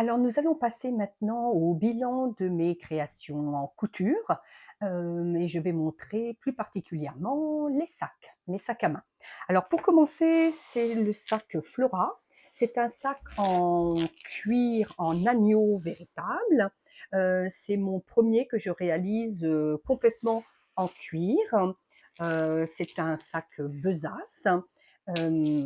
Alors nous allons passer maintenant au bilan de mes créations en couture, et je vais montrer plus particulièrement les sacs à main. Alors pour commencer, c'est le sac Flora. C'est un sac en cuir en agneau véritable. C'est mon premier que je réalise, complètement en cuir. C'est un sac besace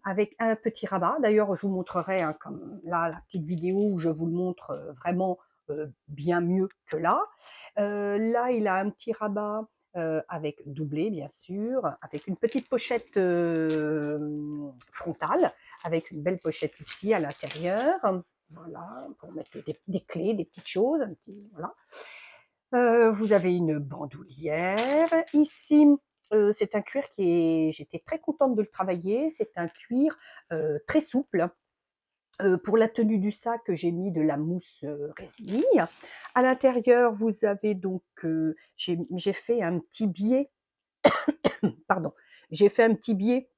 avec un petit rabat. D'ailleurs, je vous montrerai, hein, comme là, la petite vidéo où je vous le montre vraiment bien mieux que là. Là, il a un petit rabat avec doublé, bien sûr, avec une petite pochette frontale, avec une belle pochette ici à l'intérieur. Voilà, pour mettre des clés, des petites choses. Voilà. Vous avez une bandoulière. Ici, c'est un cuir qui est j'étais très contente de le travailler. C'est un cuir, très souple. Pour la tenue du sac, j'ai mis de la mousse, résille. À l'intérieur, vous avez donc, j'ai fait un petit biais, pardon, j'ai fait un petit biais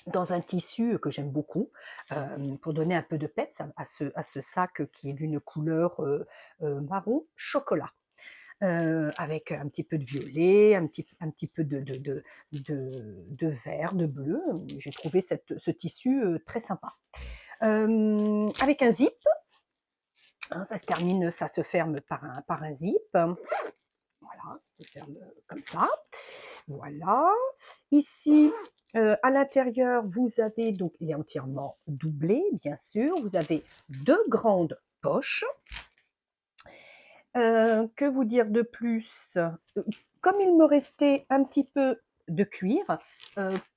dans un tissu que j'aime beaucoup, pour donner un peu de peps à ce sac qui est d'une couleur, marron chocolat. Avec un petit peu de violet, un petit peu de vert, de bleu. J'ai trouvé ce tissu très sympa. Avec un zip, hein, ça se ferme par un zip. Voilà, ça se ferme comme ça. Voilà. Ici, à l'intérieur, vous avez donc, il est entièrement doublé, bien sûr. Vous avez deux grandes poches. Que vous dire de plus? Comme il me restait un petit peu de cuir,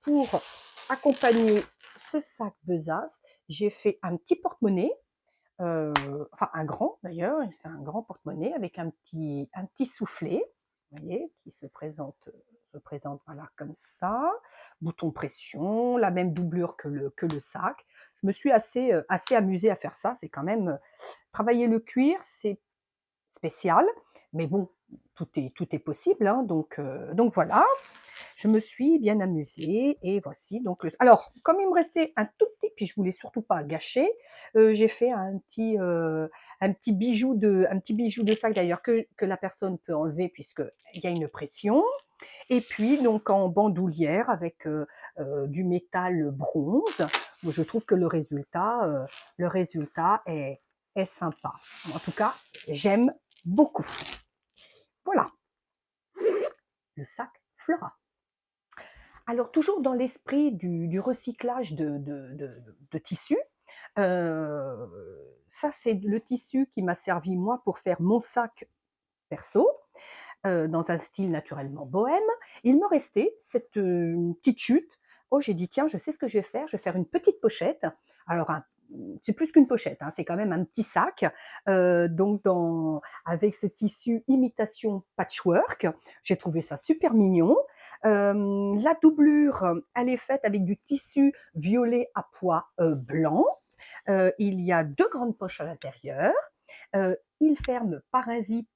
pour accompagner ce sac besace, j'ai fait un petit porte-monnaie, heu, enfin un grand d'ailleurs, c'est un grand porte-monnaie avec un petit soufflet, vous voyez? Qui se présente voilà comme ça. Bouton pression, la même doublure que le sac. Je me suis assez amusée à faire ça. C'est quand même, travailler le cuir, c'est spécial, mais bon, tout est possible, hein, donc voilà. Je me suis bien amusée et voici donc le alors comme il me restait un tout petit puis je voulais surtout pas gâcher, j'ai fait un petit bijou de sac d'ailleurs que la personne peut enlever puisqu'il y a une pression et puis donc en bandoulière avec, du métal bronze. Moi je trouve que le résultat est sympa. En tout cas, j'aime beaucoup. Voilà, le sac Flora. Alors toujours dans l'esprit du recyclage de tissus, heu, ça c'est le tissu qui m'a servi moi pour faire mon sac perso, dans un style naturellement bohème. Il me restait cette, petite chute. Oh j'ai dit: «Tiens, je sais ce que je vais faire une petite pochette». Alors c'est plus qu'une pochette, hein, c'est quand même un petit sac, donc avec ce tissu imitation patchwork. J'ai trouvé ça super mignon. La doublure, elle est faite avec du tissu violet à pois, blanc. Il y a 2 grandes poches à l'intérieur. Il ferme par un zip,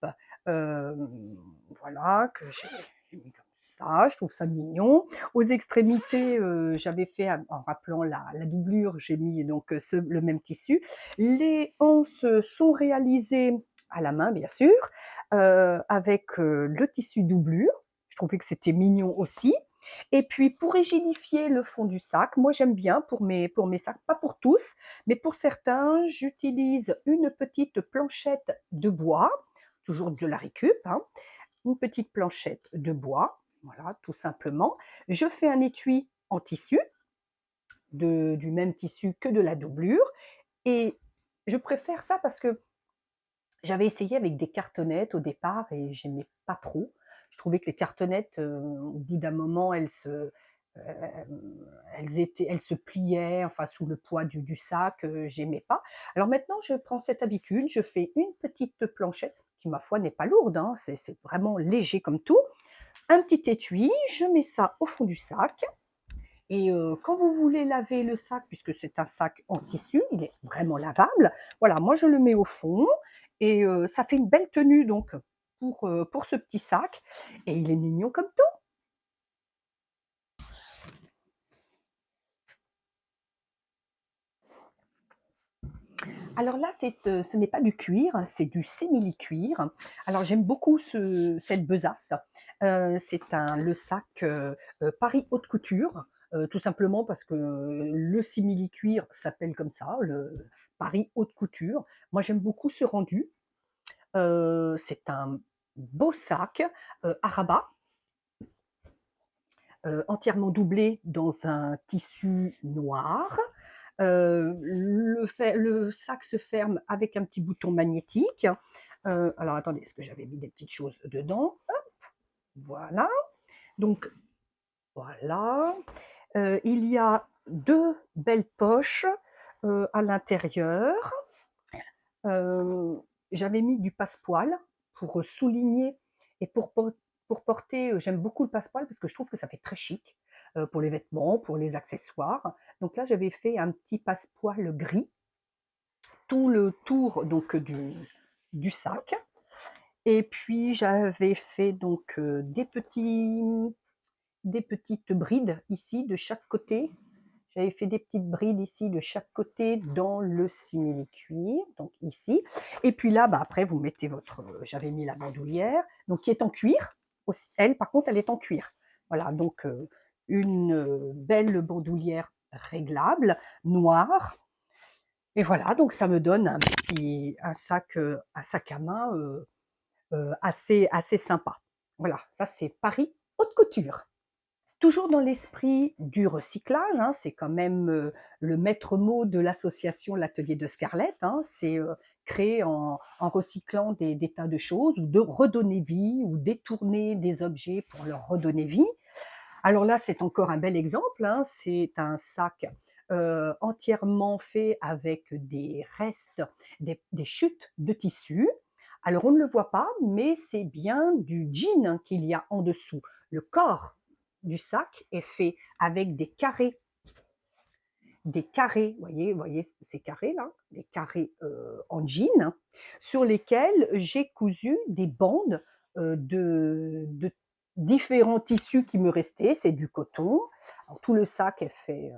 voilà, que j'ai mis comme ça, je trouve ça mignon. Aux extrémités, j'avais fait en rappelant la doublure, j'ai mis donc le même tissu. Les anses sont réalisées à la main, bien sûr, avec le tissu doublure. Je trouvais que c'était mignon aussi. Et puis pour rigidifier le fond du sac, moi j'aime bien pour mes sacs, pas pour tous, mais pour certains, j'utilise une petite planchette de bois, toujours de la récup, hein, une petite planchette de bois, voilà, tout simplement. Je fais un étui en tissu, du même tissu que de la doublure, et je préfère ça parce que j'avais essayé avec des cartonnettes au départ et j'aimais pas trop. Je trouvais que les cartonnettes, au bout d'un moment, elles se pliaient, enfin sous le poids du sac, j'aimais pas. Alors maintenant, je prends cette habitude, je fais une petite planchette qui, ma foi, n'est pas lourde, hein, c'est vraiment léger comme tout. Un petit étui, je mets ça au fond du sac et quand vous voulez laver le sac, puisque c'est un sac en tissu, il est vraiment lavable, voilà, moi je le mets au fond et ça fait une belle tenue donc pour ce petit sac et il est mignon comme tout. Alors là, ce n'est pas du cuir, c'est du simili-cuir. Alors j'aime beaucoup cette besace. Le sac Paris Haute Couture, tout simplement parce que le simili-cuir s'appelle comme ça, le Paris Haute Couture. Moi, j'aime beaucoup ce rendu. C'est un beau sac à rabat, entièrement doublé dans un tissu noir. Le sac se ferme avec un petit bouton magnétique. Alors attendez, est-ce que j'avais mis des petites choses dedans? Hop, voilà. Donc voilà. Il y a deux belles poches à l'intérieur. J'avais mis du passepoil pour souligner et pour porter, j'aime beaucoup le passepoil parce que je trouve que ça fait très chic pour les vêtements, pour les accessoires. Donc là, j'avais fait un petit passepoil gris, tout le tour donc du sac. Et puis j'avais fait donc des petites brides ici de chaque côté. J'avais fait des petites brides ici de chaque côté dans le simili-cuir, donc ici. Et puis là, bah, après, vous mettez votre... J'avais mis la bandoulière, donc qui est en cuir. Aussi, elle, par contre, elle est en cuir. Voilà, donc une belle bandoulière réglable, noire. Et voilà, donc ça me donne un sac à main assez sympa. Voilà, ça c'est Paris Haute Couture. Toujours dans l'esprit du recyclage, hein, c'est quand même le maître mot de l'association L'Atelier de Scarlett, hein, c'est créer en recyclant des tas de choses, ou de redonner vie, ou détourner des objets pour leur redonner vie. Alors là, c'est encore un bel exemple, hein, c'est un sac entièrement fait avec des restes, des chutes de tissu. Alors on ne le voit pas, mais c'est bien du jean qu'il y a en dessous. Le corps du sac est fait avec vous voyez ces carrés là, des carrés en jean, sur lesquels j'ai cousu des bandes de différents tissus qui me restaient. C'est du coton. Alors, tout le sac est fait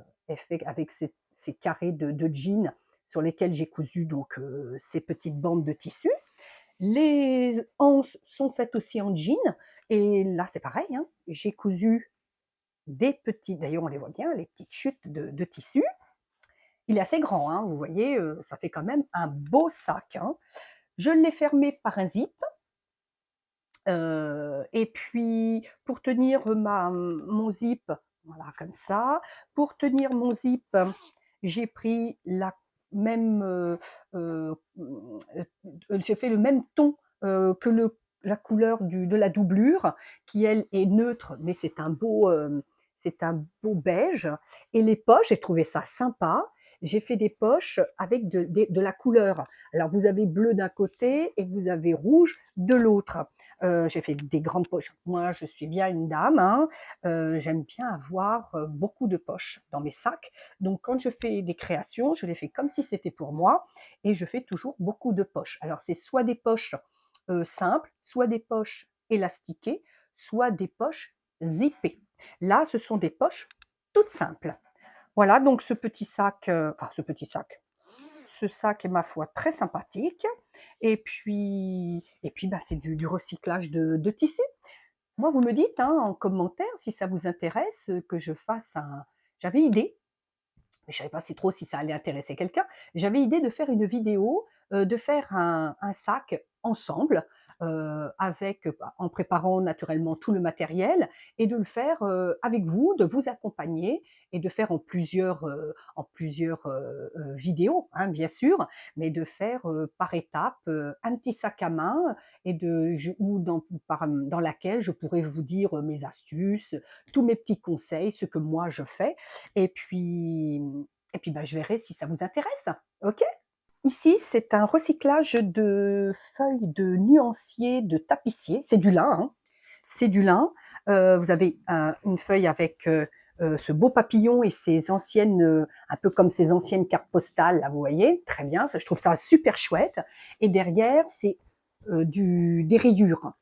avec ces carrés de jean sur lesquels j'ai cousu donc ces petites bandes de tissu. Les anses sont faites aussi en jean. Et là, c'est pareil, hein, j'ai cousu des petits, d'ailleurs on les voit bien, les petites chutes de tissu. Il est assez grand, hein, vous voyez, ça fait quand même un beau sac, hein. Je l'ai fermé par un zip. Et puis pour tenir mon zip, voilà comme ça. Pour tenir mon zip, j'ai pris la même, j'ai fait le même ton que la couleur de la doublure, qui elle est neutre, mais c'est un beau beige. Et les poches, j'ai trouvé ça sympa. J'ai fait des poches avec de la couleur. Alors vous avez bleu d'un côté et vous avez rouge de l'autre. J'ai fait des grandes poches. Moi, je suis bien une dame, hein. J'aime bien avoir beaucoup de poches dans mes sacs. Donc, quand je fais des créations, je les fais comme si c'était pour moi et je fais toujours beaucoup de poches. Alors, c'est soit des poches simples, soit des poches élastiquées, soit des poches zippées. Là, ce sont des poches toutes simples. Voilà, donc ce sac est ma foi très sympathique. Et puis bah, c'est du recyclage de tissu. Moi, vous me dites hein, en commentaire si ça vous intéresse que je fasse un... J'avais idée, mais je ne savais pas si ça allait intéresser quelqu'un. J'avais idée de faire une vidéo, de faire un sac ensemble, en préparant naturellement tout le matériel et de le faire avec vous, de vous accompagner et de faire en plusieurs vidéos, hein, bien sûr, mais de faire par étapes un petit sac à main dans laquelle je pourrais vous dire mes astuces, tous mes petits conseils, ce que moi je fais et puis, bah, je verrai si ça vous intéresse. OK? Ici, c'est un recyclage de feuilles de nuancier de tapissier. C'est du lin, hein. C'est du lin. Vous avez une feuille avec ce beau papillon et ses anciennes, un peu comme ces anciennes cartes postales, là, vous voyez, très bien. Ça, je trouve ça super chouette. Et derrière, c'est des rayures.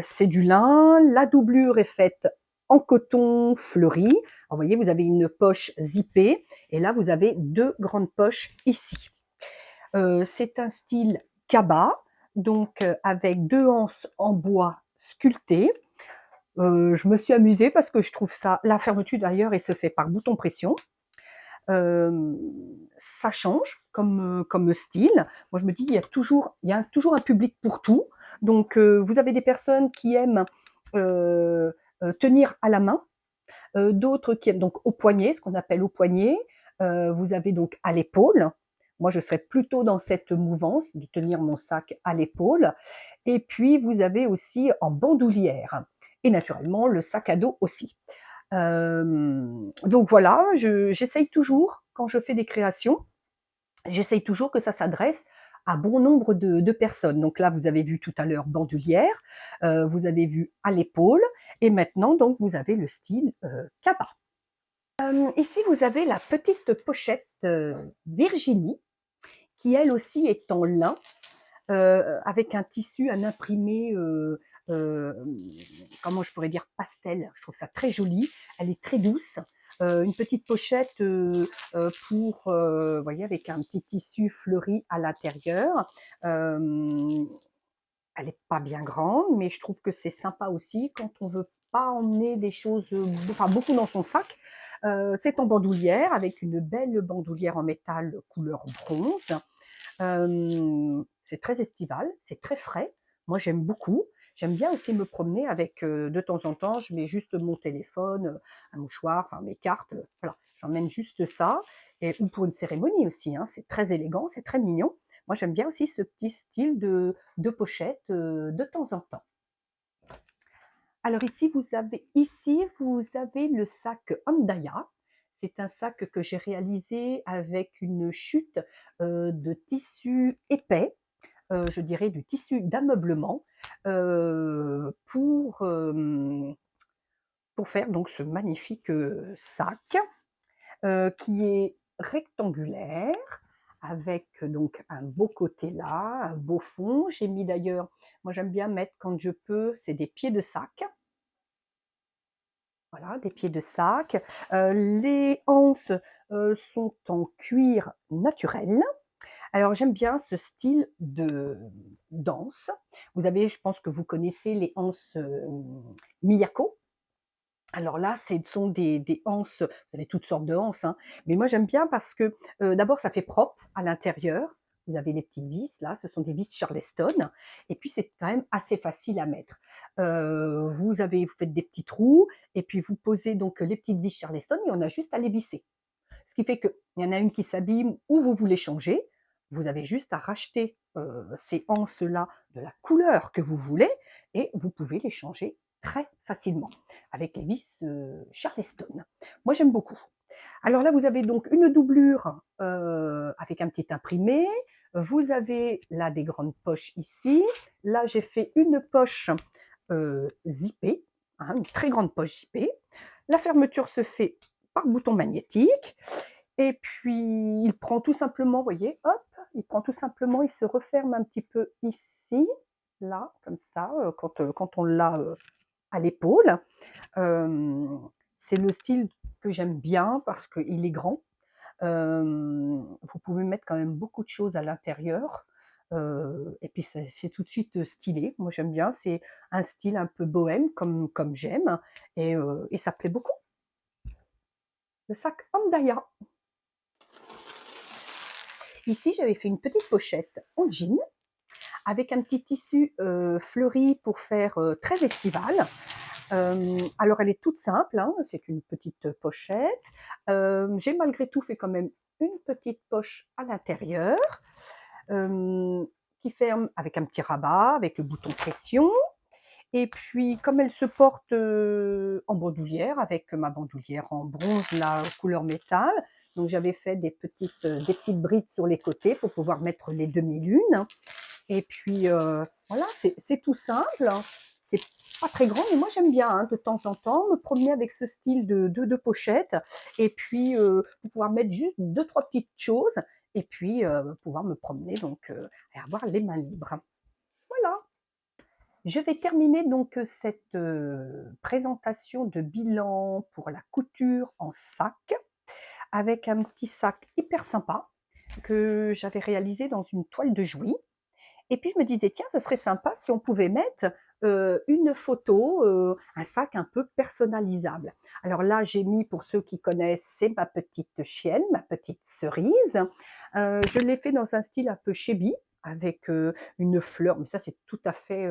C'est du lin. La doublure est faite en coton fleuri. Alors, vous voyez, vous avez une poche zippée et là, vous avez deux grandes poches ici. C'est un style cabas, donc avec 2 anses en bois sculptées. Je me suis amusée parce que je trouve ça la fermeture d'ailleurs, elle se fait par bouton pression. Hem, Ça change comme style. Moi, je me dis: «Il y a toujours un public pour tout». Donc vous avez des personnes qui aiment, heu tenir à la main, d'autres qui aiment donc au poignet, ce qu'on appelle au poignet. Vous avez donc à l'épaule. Moi, je serais plutôt dans cette mouvance de tenir mon sac à l'épaule. Et puis, vous avez aussi en bandoulière et naturellement le sac à dos aussi. Donc voilà, j'essaye toujours quand je fais des créations, j'essaye toujours que ça s'adresse à bon nombre de personnes. Donc là, vous avez vu tout à l'heure bandoulière, vous avez vu à l'épaule et maintenant donc vous avez le style, cabas. Ici vous avez la petite pochette, Virginie qui elle aussi est en lin, avec un tissu, un imprimé, comment je pourrais dire? Pastel. Je trouve ça très joli. Elle est très douce. Une petite pochette, pour, vous voyez, avec un petit tissu fleuri à l'intérieur. Hem, Elle est pas bien grande, mais je trouve que c'est sympa aussi quand on veut pas emmener des choses, enfin beaucoup dans son sac. C'est en bandoulière avec une belle bandoulière en métal couleur bronze. C'est très estival, c'est très frais. Moi, j'aime beaucoup. J'aime bien aussi me promener avec, de temps en temps, je mets juste mon téléphone, un mouchoir, enfin mes cartes, voilà. J'emmène juste ça et ou pour une cérémonie aussi, hein. C'est très élégant, c'est très mignon. Moi, j'aime bien aussi ce petit style de pochette, de temps en temps. Alors ici, vous avez le sac Handaya. C'est un sac que j'ai réalisé avec une chute, de tissu épais, je dirais du tissu d'ameublement, pour faire donc ce magnifique, sac, qui est rectangulaire avec donc un beau côté là, un beau fond. J'ai mis d'ailleurs, moi j'aime bien mettre quand je peux, c'est des pieds de sac. Voilà, des pieds de sac. Les anses, sont en cuir naturel. Alors j'aime bien ce style de d'anse. Vous avez, je pense que vous connaissez les anses, Miyako. Alors là, ce sont des anses, vous avez toutes sortes de anses, hein, mais moi j'aime bien parce que, d'abord ça fait propre à l'intérieur. Vous avez les petites vis là, ce sont des vis Charleston et puis c'est quand même assez facile à mettre. Vous faites des petits trous et puis vous posez donc les petites vis Charleston et on a juste à les visser. Ce qui fait qu'il y en a une qui s'abîme ou vous voulez changer, vous avez juste à racheter, ces anses-là de la couleur que vous voulez et vous pouvez les changer très facilement avec les vis, Charleston. Moi, j'aime beaucoup. Alors là, vous avez donc une doublure, avec un petit imprimé. Vous avez là des grandes poches ici. Là, j'ai fait une poche, zippée, hein, une très grande poche zippée. La fermeture se fait par bouton magnétique et puis il prend tout simplement, vous voyez, hop, il prend tout simplement, il se referme un petit peu ici, là, comme ça, quand on l'a, à l'épaule. Hem, c'est le style que j'aime bien parce qu'il est grand. Vous pouvez mettre quand même beaucoup de choses à l'intérieur, et puis c'est tout de suite, stylé. Moi j'aime bien, c'est un style un peu bohème comme j'aime et ça plaît beaucoup. Le sac Handaya. Ici, j'avais fait une petite pochette en jean avec un petit tissu, fleuri pour faire, très estival. Alors elle est toute simple, hein, c'est une petite pochette. J'ai malgré tout fait quand même une petite poche à l'intérieur, hem, qui ferme avec un petit rabat, avec le bouton pression et puis comme elle se porte, en bandoulière avec ma bandoulière en bronze là, couleur métal, donc j'avais fait des petites brides sur les côtés pour pouvoir mettre les demi-lunes et puis, voilà, c'est tout simple, hein. C'est pas très grand, mais moi j'aime bien, hein, de temps en temps me promener avec ce style de pochette et puis, pour pouvoir mettre juste deux trois petites choses et puis, pouvoir me promener donc, et avoir les mains libres. Voilà. Je vais terminer donc, cette, présentation de bilan pour la couture en sac avec un petit sac hyper sympa. que j'avais réalisé dans une toile de Jouy. Et puis je me disais: «Tiens, ce serait sympa si on pouvait mettre, une photo, un sac un peu personnalisable». Alors là, j'ai mis, pour ceux qui connaissent, c'est ma petite chienne, ma petite Cerise. Je l'ai fait dans un style un peu chibi avec, une fleur, mais ça c'est tout à fait,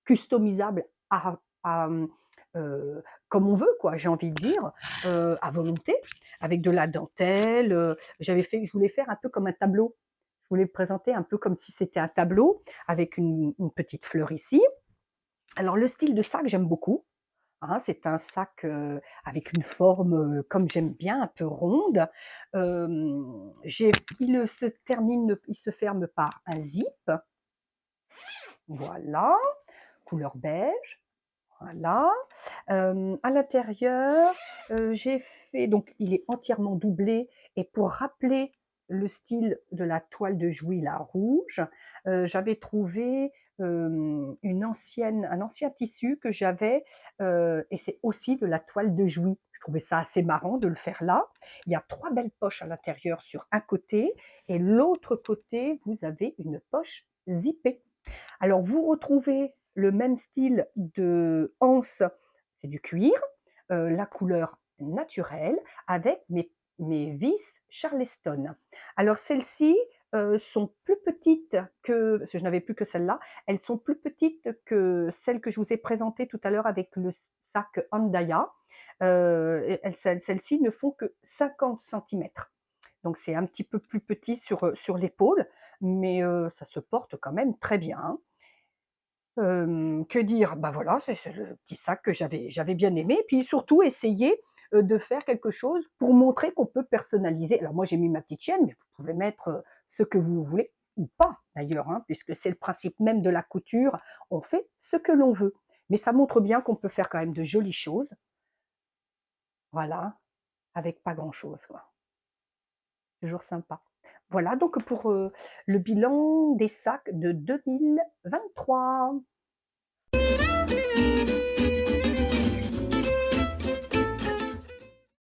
customisable comme on veut quoi, j'ai envie de dire, à volonté, avec de la dentelle, je voulais faire un peu comme un tableau. Je voulais le présenter un peu comme si c'était un tableau avec une petite fleur ici. Alors le style de sac, j'aime beaucoup, hein, c'est un sac, avec une forme, comme j'aime bien, un peu ronde. J'ai il se ferme par un zip, voilà, couleur beige, voilà. À l'intérieur, j'ai fait donc il est entièrement doublé et pour rappeler le style de la toile de Jouy, la rouge, j'avais trouvé, un ancien tissu que j'avais, et c'est aussi de la toile de Jouy. Je trouvais ça assez marrant de le faire là. Il y a 3 belles poches à l'intérieur sur un côté et l'autre côté, vous avez une poche zippée. Alors vous retrouvez le même style de anse, c'est du cuir, la couleur naturelle avec mes vis Charleston. Alors celles-ci, sont plus petites que parce que je n'avais plus que celle-là, elles sont plus petites que celles que je vous ai présentées tout à l'heure avec le sac Handaya. Et celles-ci ne font que 50 centimètres. Donc c'est un petit peu plus petit sur l'épaule, mais ça se porte quand même très bien, hein. Que dire? Bah, voilà, c'est le petit sac que j'avais bien aimé, puis surtout essayer, de faire quelque chose pour montrer qu'on peut personnaliser. Alors moi, j'ai mis ma petite chienne, mais vous pouvez mettre, ce que vous voulez ou pas d'ailleurs, hein, puisque c'est le principe même de la couture, on fait ce que l'on veut. Mais ça montre bien qu'on peut faire quand même de jolies choses, voilà, avec pas grand-chose, quoi. Toujours sympa. Voilà donc pour, le bilan des sacs de 2023.